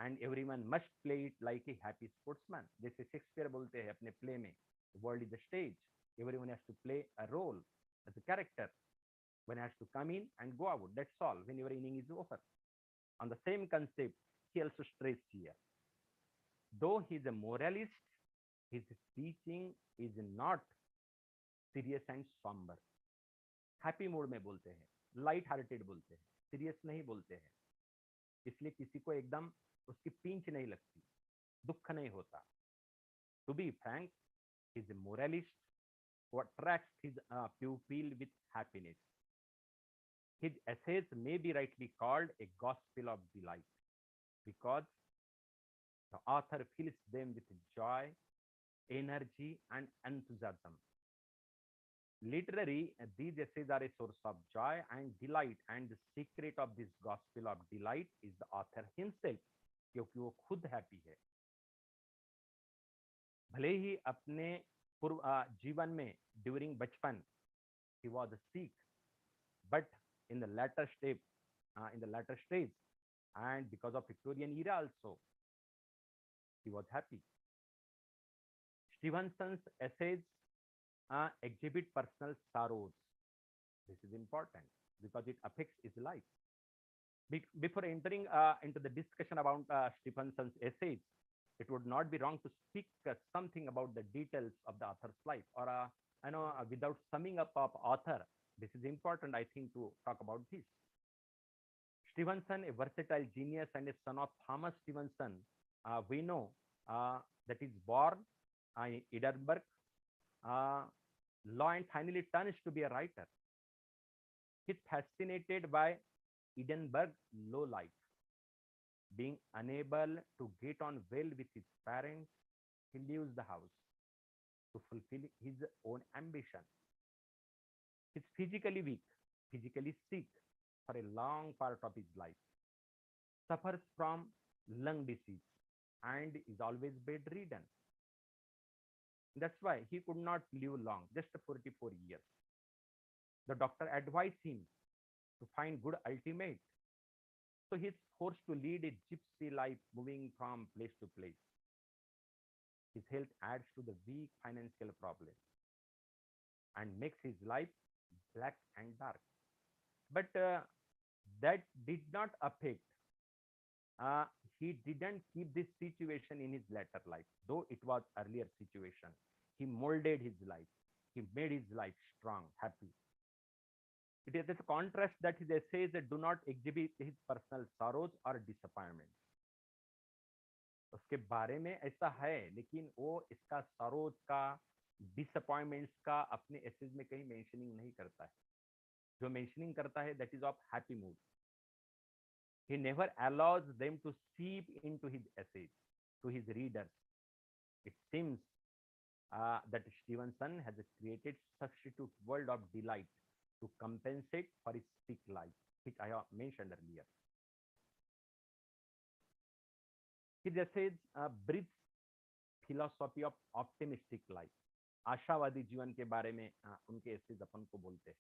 and everyone must play it like a happy sportsman. जैसे Shakespeare बोलते हैं अपने play में, the world is a stage. Everyone has to play a role as a character. One has to come in and go out. That's all. When your inning is over. On the same concept, he also stressed here. Though he is a moralist, his teaching is not serious and somber. Happy mood में बोलते हैं, light hearted बोलते हैं, serious नहीं बोलते हैं. इसलिए किसी को एकदम उसकी पिंच नहीं लगती, दुख नहीं होता. To be frank, he is a moralist who attracts his pupil with happiness. His essays may be rightly called a gospel of delight because the author fills them with joy, energy, and enthusiasm. Literary, these essays are a source of joy and delight, and the secret of this gospel of delight is the author himself, क्योंकि वो खुद happy है. भले ही अपने पूर्व जीवन में during बचपन he was sick, but in the latter stage, and because of Victorian era also, he was happy. Stevenson's essays exhibit personal sorrows. This is important because it affects his life. Before entering into the discussion about Stevenson's essays, it would not be wrong to speak something about the details of the author's life, or without summing up of author. This is important, I think, to talk about this. Stevenson, a versatile genius and a son of Thomas Stevenson, we know that is born in Edinburgh, law, and finally turns to be a writer. He's fascinated by Edinburgh low life. Being unable to get on well with his parents, he leaves the house to fulfill his own ambition. He's physically weak, physically sick for a long part of his life, suffers from lung disease, and is always bedridden. That's why he could not live long, just 44 years. The doctor advised him to find good ultimate. So he's forced to lead a gypsy life, moving from place to place. His health adds to the weak financial problem and makes his life black and dark. But that did not affect. He didn't keep this situation in his later life, though it was earlier situation. He molded his life. He made his life strong, happy. It is this contrast that his essays do not exhibit his personal sorrows or disappointments. उसके बारे में ऐसा है, लेकिन वो इसका सरोज का, disappointments का अपने एसेज में कहीं मेंशनिंग नहीं करता है. जो मेंशनिंग करता है that is of happy mood. He never allows them to seep into his essays, to his readers. It seems that Stevenson has created substitute world of delight to compensate for his sick life, which I have mentioned earlier. His essays breathes philosophy of optimistic life. आशावादी जीवन के बारे में उनके essays अपन को बोलते हैं.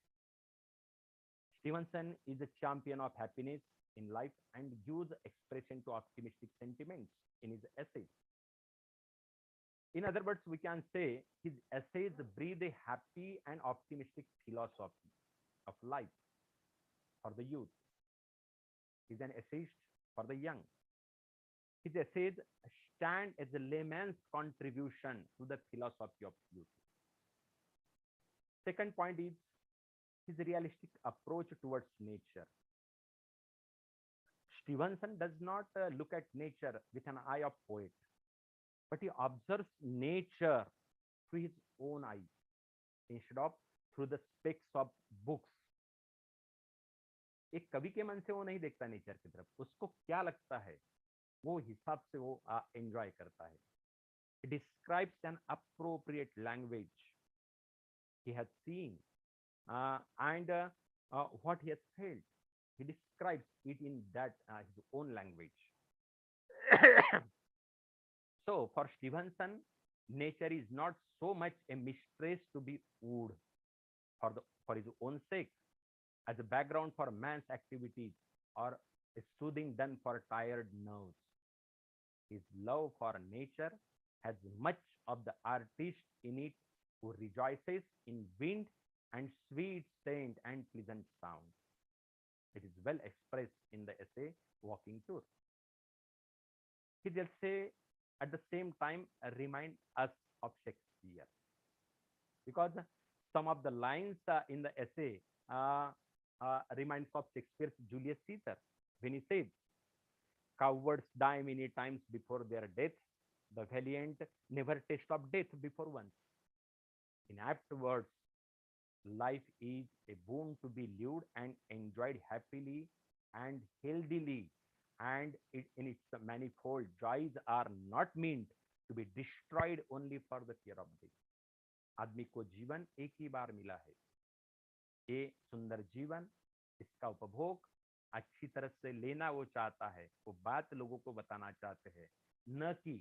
Stevenson is a champion of happiness in life and gives expression to optimistic sentiments in his essays. In other words, we can say his essays breathe a happy and optimistic philosophy of life for the youth. He's an essayist for the young. His essays stand as a layman's contribution to the philosophy of youth. Second point is his realistic approach towards nature. Stevenson does not look at nature with an eye of poet, but he observes nature through his own eyes instead of through the specs of books. एक कवि के मन से वो नहीं देखता nature की तरफ, उसको क्या लगता है वो हिसाब से वो एंजॉय करता है. He describes an appropriate language he has seen and what he has felt. He describes it in that his own language. So for Stevenson, nature is not so much a mistress to be wooed for his own sake, as a background for man's activities or a soothing done for tired nerves. His love for nature has much of the artist in it who rejoices in wind and sweet scent and pleasant sound. It is well expressed in the essay Walking Tour. His essay at the same time remind us of Shakespeare, because some of the lines in the essay reminds of Shakespeare's Julius Caesar when he said, "Cowards die many times before their death. The valiant never taste of death before once." In apt words, life is a boon to be lived and enjoyed happily and healthily, and in its manifold joys are not meant to be destroyed only for the fear of death. आदमी को जीवन एक ही बार मिला है, ये सुंदर जीवन, इसका उपभोग अच्छी तरह से लेना वो चाहता है, वो बात लोगों को बताना चाहते हैं, न कि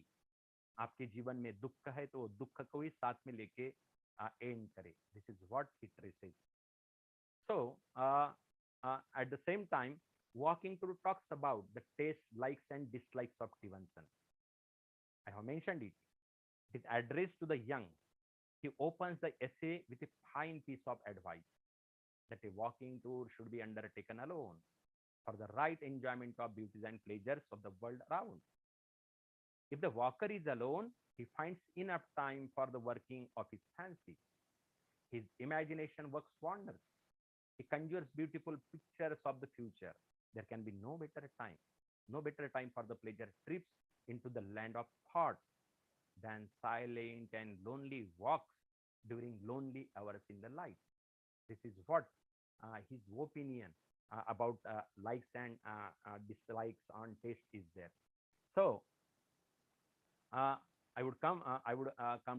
आपके जीवन में दुख है तो दुख को ही साथ में लेके एंड करे. This is what it says. So, at the same time, walking through talks about the taste, likes, and dislikes of Stevenson. I have mentioned it. It is addressed to the young. He opens the essay with a fine piece of advice that a walking tour should be undertaken alone for the right enjoyment of beauties and pleasures of the world around. If the walker is alone, he finds enough time for the working of his fancy. His imagination works wonders. He conjures beautiful pictures of the future. There can be no better time for the pleasure trips into the land of thought than silent and lonely walks during lonely hours in the light. This is what his opinion about likes and dislikes on taste is there. So, I would come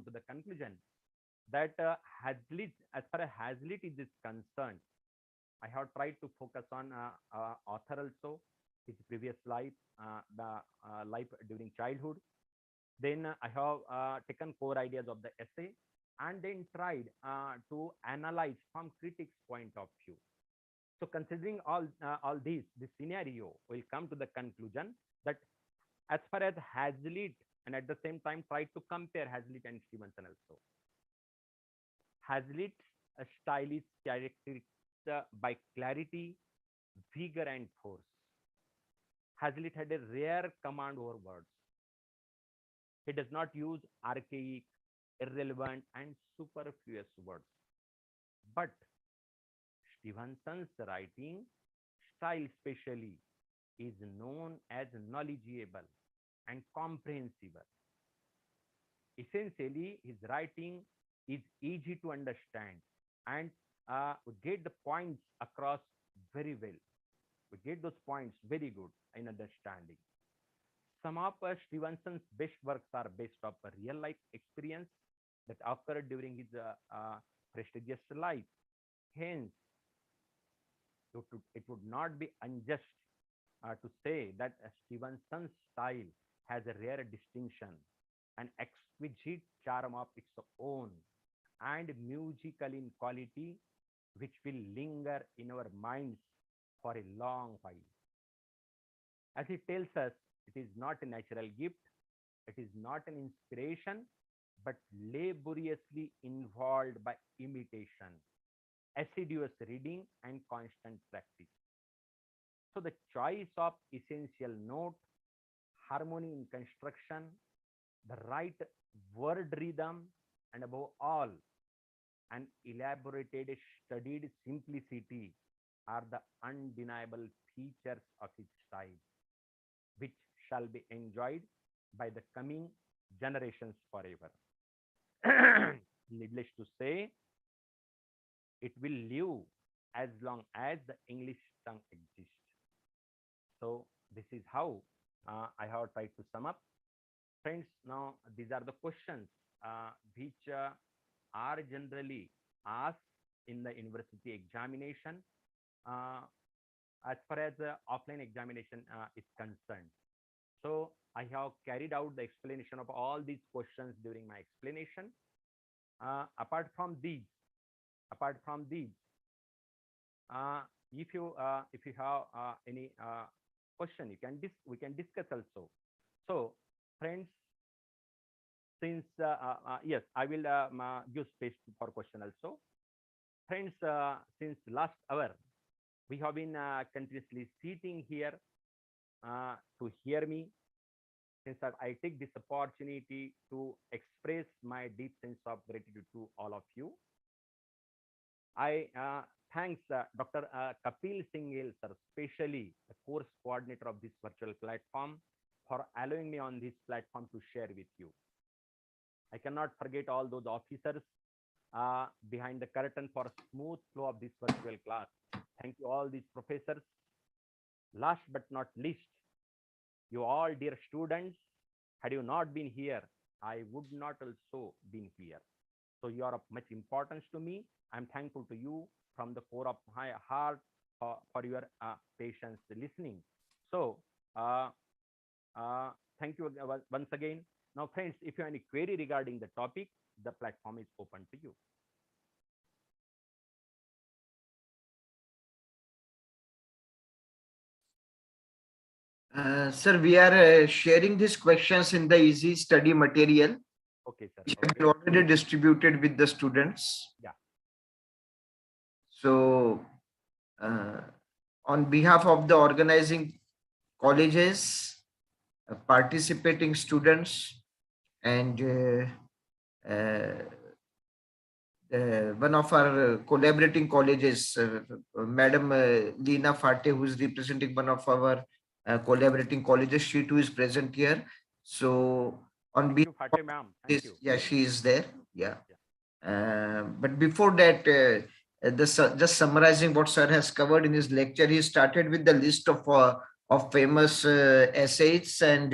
to the conclusion that Hazlitt, as far as Hazlitt is concerned, I have tried to focus on author also, his previous life, the life during childhood. Then I have taken core ideas of the essay and then tried to analyze from critics' point of view. So considering all this scenario, we'll come to the conclusion that as far as Hazlitt, and at the same time try to compare Hazlitt and Stevenson also. Hazlitt's style is characterized by clarity, vigor, and force. Hazlitt had a rare command over words. He does not use archaic, irrelevant, and superfluous words. But Stevenson's writing style, especially, is known as knowledgeable and comprehensible. Essentially, his writing is easy to understand and we get the points across very well. We get those points very good in understanding. Some of Stevenson's best works are based on a real life experience that occurred during his prestigious life. Hence, it would not be unjust to say that Stevenson's style has a rare distinction, an exquisite charm of its own, and musical in quality, which will linger in our minds for a long while. As he tells us, it is not a natural gift, it is not an inspiration, but laboriously involved by imitation, assiduous reading, and constant practice. So the choice of essential note, harmony in construction, the right word rhythm, and above all, an elaborated, studied simplicity are the undeniable features of his style, which shall be enjoyed by the coming generations forever. Needless to say, it will live as long as the English tongue exists. So this is how I have tried to sum up. Friends, now these are the questions which are generally asked in the university examination as far as offline examination is concerned. So I have carried out the explanation of all these questions during my explanation. Apart from these, if you have any question, we can discuss also. So friends, since yes, I will give space for question also. Friends, since last hour, we have been continuously sitting here to hear me. Since I take this opportunity to express my deep sense of gratitude to all of you. I thanks Dr. Kapil Singhel, sir, especially the course coordinator of this virtual platform, for allowing me on this platform to share with you. I cannot forget all those officers behind the curtain for a smooth flow of this virtual class. Thank you all these professors. Last but not least, you all dear students, had you not been here, I would not also been here. So you are of much importance to me. I'm thankful to you from the core of my heart for your patience listening. So uh, thank you once again. Now, friends, if you have any query regarding the topic, the platform is open to you. Sir, we are sharing these questions in the easy study material. Okay, sir. Which have been already distributed with the students. Yeah. So, on behalf of the organizing colleges, participating students, and one of our collaborating colleges, Madam Leena Fate, who is representing one of our collaborating colleges, she too is present here. So, on behalf of ma'am. Thank you. Yeah, she is there. Yeah. But before that, just summarizing what sir has covered in his lecture, he started with the list of famous essays and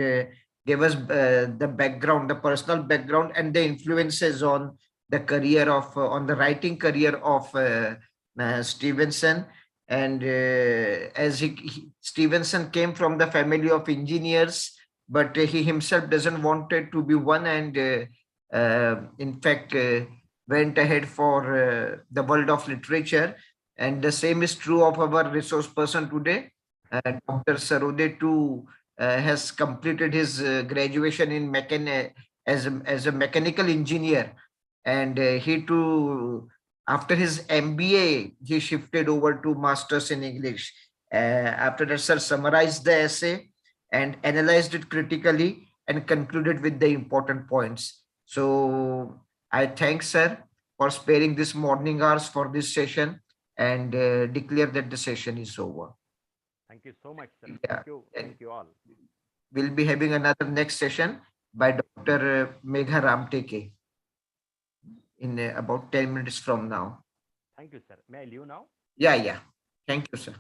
gave us the background, the personal background, and the influences on the career of on the writing career of Stevenson. And as Stevenson came from the family of engineers, but he himself doesn't wanted to be one, and in fact went ahead for the world of literature. And the same is true of our resource person today. Dr. Sarode too has completed his graduation in as a mechanical engineer. And he too, after his MBA, he shifted over to masters in English. After that, sir summarized the essay and analyzed it critically and concluded with the important points. So I thank sir for sparing this morning hours for this session and declare that the session is over. Thank you so much, sir. Yeah. Thank you all. We'll be having another next session by Dr. Megha Ramteke in about 10 minutes from now. Thank you, sir. May I leave now? Yeah. Thank you, sir.